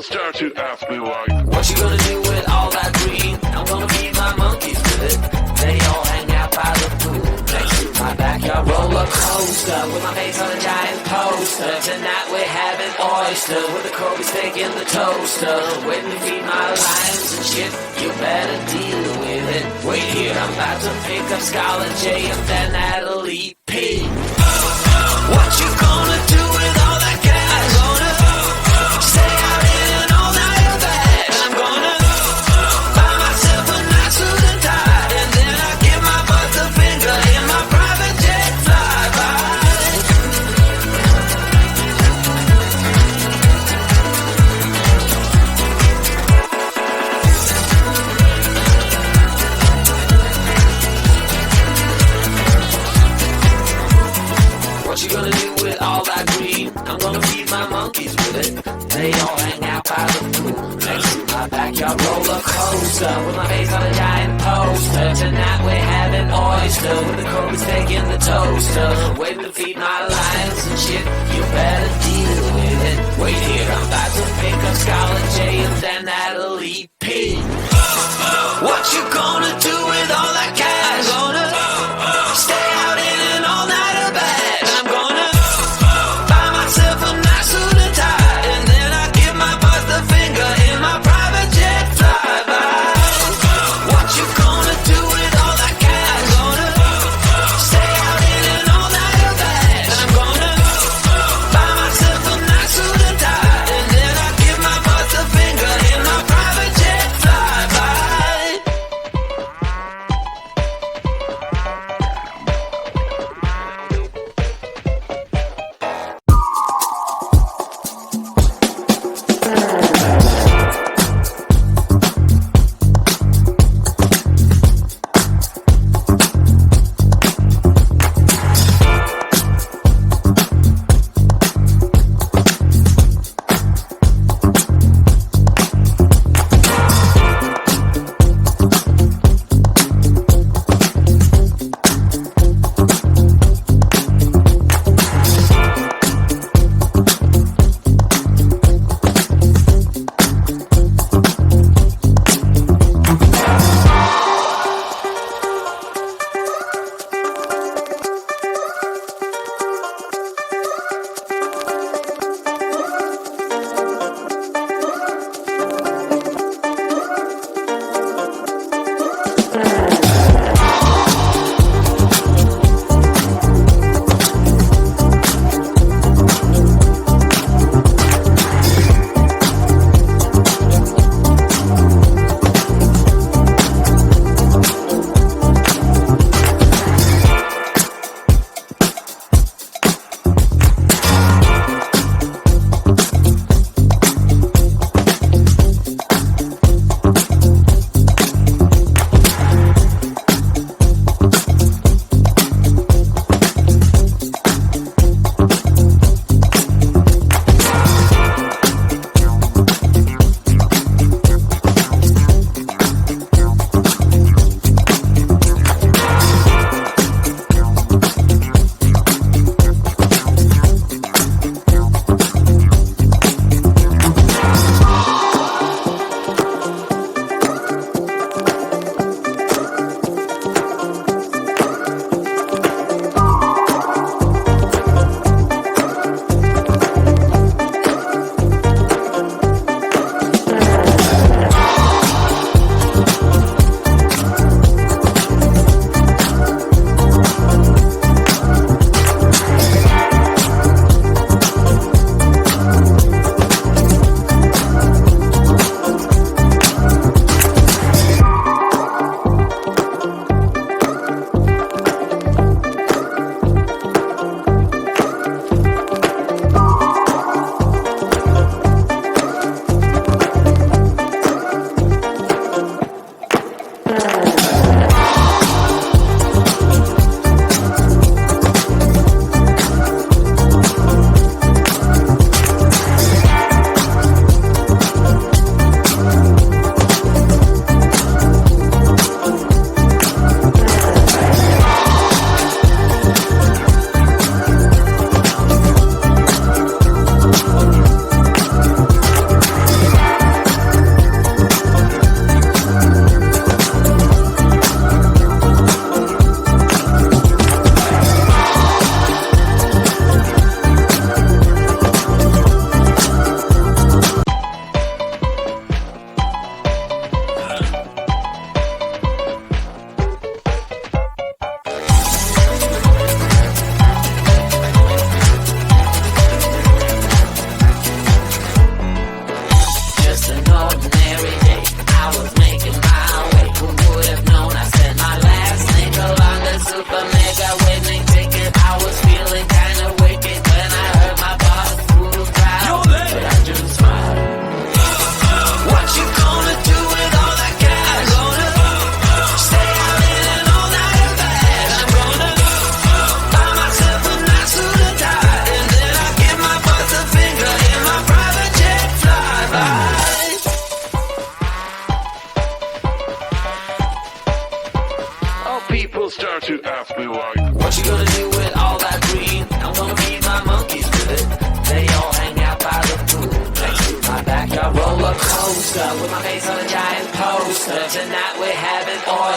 start to ask me like, what you gonna do with all that green? I'm gonna feed my monkeys with it. They all hang out by the pool next to my backyard roller coaster with my face on a giant poster. Tonight we're having oysters with the Kobe steak in the toaster. Waiting to feed my lions and shit. You better deal with it. Wait here, I'm about to pick up Scarlett J and then Natalie P. What you gonna do with all that cash? Gonna stay out in all night or bad? I'm gonna buy myself a nice suit and tie, and then I give my butt the finger in my private jet flyby. What you gonna do with all that green? I'm gonna feed my monkeys with it. They all hang out by the pool next to my backyard roller coaster with my face on a giant poster. Tonight we're having oyster with the Kobe steak in the toaster. Waiting to feed my lions and shit. You better deal with it. Wait here, I'm about to pick up Scarlett J and then Natalie P. What you gonna do with all that cash? Gonna stay out in an all-nighter bag. I'm gonna buy myself a nice suit and tie, and then I give my butt the finger in my private jet flyby. What you gonna do with all that cash? Gonna stay out in an all-nighter bag. I'm gonna buy myself a nice suit and tie, and then I give my butt the finger in my private jet flyby.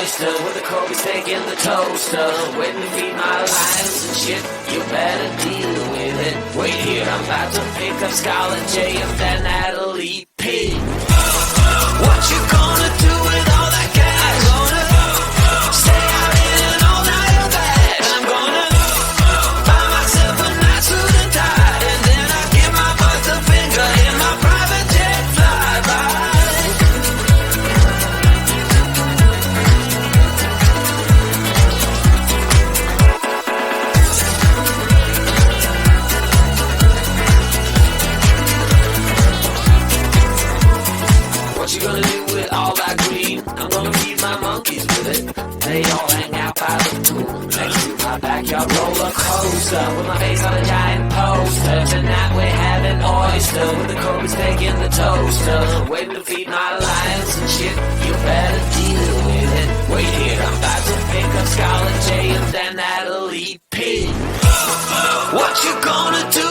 oyster with the Kobe steak in the toaster. Waiting to feed my lions and shit, you better deal with it. Wait here, I'm about to pick up Scarlet J and then Natalie P. What you gonna do with all that cash? Gonna stay out in an all-nighter bag. I'm gonna buy myself a nice suit and tie, and then I give my boss the finger in my private jet flyby. What you gonna do with all that green? I'm gonna feed my monkeys with it. They all hang out by the pool next to my backyard roller coaster with my face on a giant poster. Tonight we're having oyster with the Kobe steak in the toaster. Waiting to feed my lions and shit, you better deal with it. Wait here, I'm about to pick up Scarlet J and then Natalie P. What you gonna do